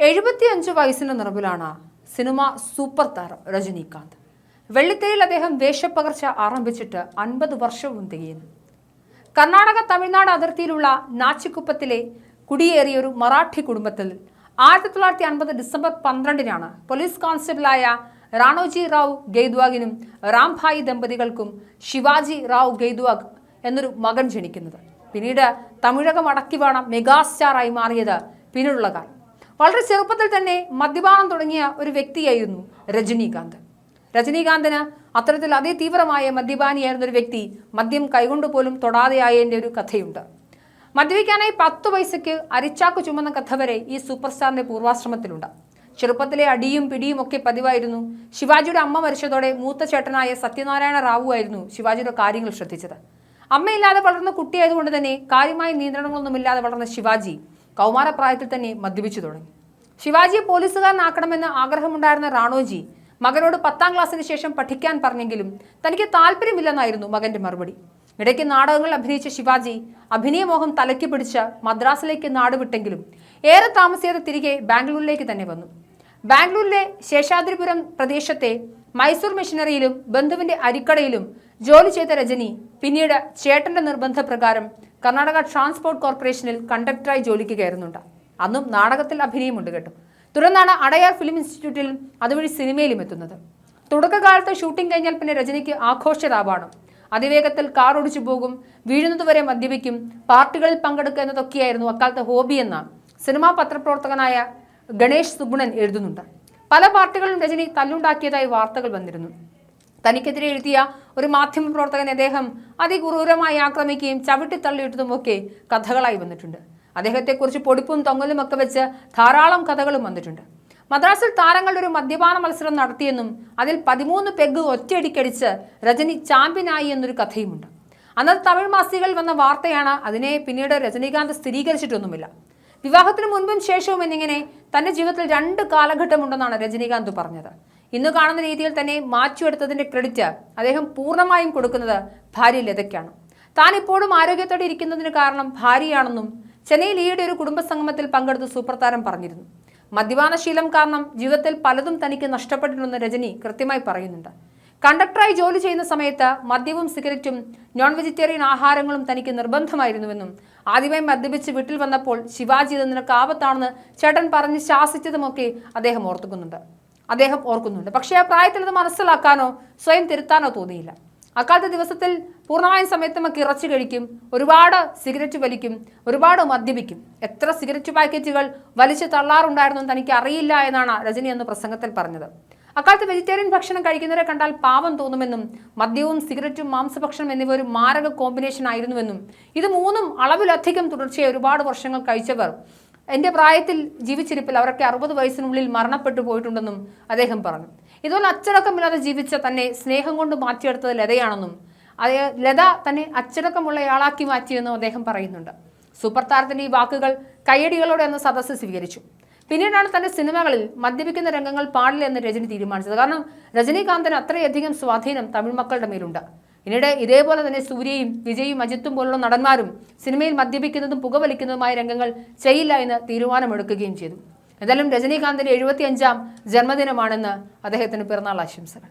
75 വയസ്സിന്റെ നിറവിലാണ് cinema super താരം രജനീകാന്ത്. വെള്ളിത്തിരയിൽ അദ്ദേഹം വേഷപ്പകർച്ച ആരംഭിച്ചിട്ട് 50 വർഷവും തികയുന്നു. കർണാടക തമിഴ്നാട് അതിർത്തിയിലുള്ള നാച്ചിക്കുപ്പത്തിലെ കുടിയേറിയ ഒരു മറാഠി കുടുംബത്തിൽ 1950 ഡിസംബർ 12-നാണ് പോലീസ് കോൺസ്റ്റബിളായ റാണോജി റാവു ഗെയ്ദ്വാഗിനും രാംഭായി ദമ്പതികൾക്കും ശിവാജി റാവു ഗെയ്ദ്വാഗ് എന്നൊരു മകൻ ജനിക്കുന്നത്. പിന്നീട് തമിഴകം അടക്കിവാണ മെഗാസ്റ്റാറായി മാറിയത് പിന്നീടുള്ള കാലം. വളരെ ചെറുപ്പത്തിൽ തന്നെ മദ്യപാനം തുടങ്ങിയ ഒരു വ്യക്തിയായിരുന്നു രജനീകാന്ത്. രജനീകാന്തിന് അത്തരത്തിൽ അതിതീവ്രമായ മദ്യപാനിയായിരുന്ന ഒരു വ്യക്തി മദ്യം കൈകൊണ്ടുപോലും തൊടാതെയായതിൻ്റെ ഒരു കഥയുണ്ട്. മദ്യപിക്കാനായി 10 പൈസയ്ക്ക് അരിച്ചാക്ക് ചുമന്ന കഥ വരെ ഈ സൂപ്പർ സ്റ്റാറിന്റെ പൂർവാശ്രമത്തിലുണ്ട്. ചെറുപ്പത്തിലെ അടിയും പിടിയും ഒക്കെ പതിവായിരുന്നു. ശിവാജിയുടെ അമ്മ മരിച്ചതോടെ മൂത്ത ചേട്ടനായ സത്യനാരായണ റാവു ആയിരുന്നു ശിവാജിയുടെ കാര്യങ്ങൾ ശ്രദ്ധിച്ചത്. അമ്മയില്ലാതെ വളർന്ന കുട്ടിയായതുകൊണ്ട് തന്നെ കാര്യമായ നിയന്ത്രണങ്ങളൊന്നുമില്ലാതെ വളർന്ന ശിവാജി കൗമാരപ്രായത്തിൽ തന്നെ മദ്യപിച്ചു തുടങ്ങി. ശിവാജിയെ പോലീസുകാരനാക്കണമെന്ന് ആഗ്രഹമുണ്ടായിരുന്ന റാണോജി മകനോട് 10ാം ക്ലാസ്സിന് ശേഷം പഠിക്കാൻ പറഞ്ഞെങ്കിലും തനിക്ക് താല്പര്യമില്ലെന്നായിരുന്നു മകന്റെ മറുപടി. ഇടയ്ക്ക് നാടകങ്ങൾ അഭിനയിച്ച ശിവാജി അഭിനയമോഹം തലയ്ക്ക് പിടിച്ച് മദ്രാസിലേക്ക് നാടുവിട്ടെങ്കിലും ഏറെ താമസിയാതെ തിരികെ ബാംഗ്ലൂരിലേക്ക് തന്നെ വന്നു. ബാംഗ്ലൂരിലെ ശേഷാദ്രിപുരം പ്രദേശത്തെ മൈസൂർ മിഷനറിയിലും ബന്ധുവിന്റെ അരിക്കടയിലും ജോലി ചെയ്ത രജനി പിന്നീട് ചേട്ടന്റെ നിർബന്ധപ്രകാരം കർണാടക ട്രാൻസ്പോർട്ട് കോർപ്പറേഷനിൽ കണ്ടക്ടറായി ജോലിക്ക് കയറുന്നുണ്ട്. അന്നും നാടകത്തിൽ അഭിനയമുണ്ട് കേട്ടോ. തുടർന്നാണ് അടയാർ ഫിലിം ഇൻസ്റ്റിറ്റ്യൂട്ടിൽ അതുവഴി സിനിമയിലും എത്തുന്നത്. തുടക്കകാലത്ത് ഷൂട്ടിംഗ് കഴിഞ്ഞാൽ പിന്നെ രജനിക്ക് ആഘോഷരാവാണ്. അതിവേഗത്തിൽ കാർ ഓടിച്ചു പോകും, വീഴുന്നതുവരെ മദ്യപിക്കും, പാർട്ടികളിൽ പങ്കെടുക്കുക എന്നതൊക്കെയായിരുന്നു അക്കാലത്തെ ഹോബിയെന്ന സിനിമാ പത്രപ്രവർത്തകനായ ഗണേഷ് സുഗുണൻ എഴുതുന്നുണ്ട്. പല പാർട്ടികളിലും രജനി തല്ലുണ്ടാക്കിയതായി വാർത്തകൾ വന്നിരുന്നു. തനിക്കെതിരെ എഴുതിയ ഒരു മാധ്യമ പ്രവർത്തകനെ അദ്ദേഹം അതിക്രൂരമായി ആക്രമിക്കുകയും ചവിട്ടിത്തള്ളിയിട്ടതുമൊക്കെ കഥകളായി വന്നിട്ടുണ്ട്. അദ്ദേഹത്തെക്കുറിച്ച് പൊടിപ്പും തൊങ്ങലും ഒക്കെ വെച്ച് ധാരാളം കഥകളും വന്നിട്ടുണ്ട്. മദ്രാസിൽ താരങ്ങളുടെ ഒരു മദ്യപാന മത്സരം നടത്തിയെന്നും അതിൽ 13 പെഗ് ഒറ്റയടിക്കടിച്ച് രജനി ചാമ്പ്യനായി എന്നൊരു കഥയുമുണ്ട്. അന്നത്തെ തമിഴ് മാസികയിൽ വന്ന വാർത്തയാണ്. അതിനെ പിന്നീട് രജനീകാന്ത് സ്ഥിരീകരിച്ചിട്ടൊന്നുമില്ല. വിവാഹത്തിന് മുൻപും ശേഷവും എന്നിങ്ങനെ തന്റെ ജീവിതത്തിൽ 2 കാലഘട്ടമുണ്ടെന്നാണ് രജനീകാന്ത് പറഞ്ഞത്. ഇന്ന് കാണുന്ന രീതിയിൽ തന്നെ മാറ്റിയെടുത്തതിന്റെ ക്രെഡിറ്റ് അദ്ദേഹം പൂർണ്ണമായും കൊടുക്കുന്നത് ഭാര്യ ലതയ്ക്കാണ്. താൻ ഇപ്പോഴും ആരോഗ്യത്തോടെ ഇരിക്കുന്നതിന് കാരണം ഭാര്യയാണെന്നും ചെന്നൈയിൽ ഈയിടെ ഒരു കുടുംബസംഗമത്തിൽ പങ്കെടുത്ത സൂപ്പർ താരം പറഞ്ഞിരുന്നു. മദ്യപാനശീലം കാരണം ജീവിതത്തിൽ പലതും തനിക്ക് നഷ്ടപ്പെട്ടിട്ടുണ്ടെന്ന് രജനി കൃത്യമായി പറയുന്നുണ്ട്. കണ്ടക്ടറായി ജോലി ചെയ്യുന്ന സമയത്ത് മദ്യവും സിഗരറ്റും നോൺ വെജിറ്റേറിയൻ ആഹാരങ്ങളും തനിക്ക് നിർബന്ധമായിരുന്നുവെന്നും ആദ്യമായി മദ്യപിച്ച് വീട്ടിൽ വന്നപ്പോൾ ശിവാജി ഇത് നിനക്ക് ആപത്താണെന്ന് ചേട്ടൻ പറഞ്ഞ് ശാസിച്ചതുമൊക്കെ അദ്ദേഹം ഓർക്കുന്നുണ്ട്. പക്ഷേ ആ പ്രായത്തിൽ അത് മനസ്സിലാക്കാനോ സ്വയം തിരുത്താനോ തോന്നിയില്ല. അക്കാലത്തെ ദിവസത്തിൽ പൂർണ്ണമായും സമയത്തുമൊക്കെ ഇറച്ചി കഴിക്കും, ഒരുപാട് സിഗരറ്റ് വലിക്കും, ഒരുപാട് മദ്യപിക്കും. എത്ര സിഗരറ്റ് പാക്കറ്റുകൾ വലിച്ചു തള്ളാറുണ്ടായിരുന്നു തനിക്ക് അറിയില്ല എന്നാണ് രജനി അന്ന് പ്രസംഗത്തിൽ പറഞ്ഞത്. അക്കാലത്ത് വെജിറ്റേറിയൻ ഭക്ഷണം കഴിക്കുന്നവരെ കണ്ടാൽ പാവം തോന്നുമെന്നും മദ്യവും സിഗരറ്റും മാംസഭക്ഷണം എന്നിവ ഒരു മാരക കോമ്പിനേഷൻ ആയിരുന്നുവെന്നും ഇത് 3ഉം അളവിലധികം തുടർച്ചയായി ഒരുപാട് വർഷങ്ങൾ കഴിച്ചവർ എൻ്റെ പ്രായത്തിൽ ജീവിച്ചിരിപ്പിൽ അവരൊക്കെ 60 വയസ്സിനുള്ളിൽ മരണപ്പെട്ടു പോയിട്ടുണ്ടെന്നും അദ്ദേഹം പറഞ്ഞു. ഇതുപോലെ അച്ചടക്കമില്ലാതെ ജീവിച്ച തന്നെ സ്നേഹം കൊണ്ട് മാറ്റിയെടുത്തത് ലതയാണെന്നും ലത തന്നെ അച്ചടക്കമുള്ളയാളാക്കി മാറ്റിയെന്നും അദ്ദേഹം പറയുന്നുണ്ട്. സൂപ്പർ താരത്തിന്റെ ഈ വാക്കുകൾ കയ്യടികളോടെ അന്ന് സദസ്സ് സ്വീകരിച്ചു. പിന്നീടാണ് തന്റെ സിനിമകളിൽ മദ്യപിക്കുന്ന രംഗങ്ങൾ പാടില്ല എന്ന് രജനി തീരുമാനിച്ചത്. കാരണം രജനീകാന്തിന് അത്രയധികം സ്വാധീനം തമിഴ് മക്കളുടെ മേലുണ്ട്. പിന്നീട് ഇതേപോലെ തന്നെ സൂര്യയും വിജയും അജിത്തും പോലുള്ള നടന്മാരും സിനിമയിൽ മദ്യപിക്കുന്നതും പുകവലിക്കുന്നതുമായ രംഗങ്ങൾ ചെയ്യില്ല എന്ന് തീരുമാനമെടുക്കുകയും ചെയ്തു. എന്തായാലും രജനീകാന്തിന്റെ 75ാം ജന്മദിനമാണെന്ന് അദ്ദേഹത്തിന് പിറന്നാൾ ആശംസകൾ.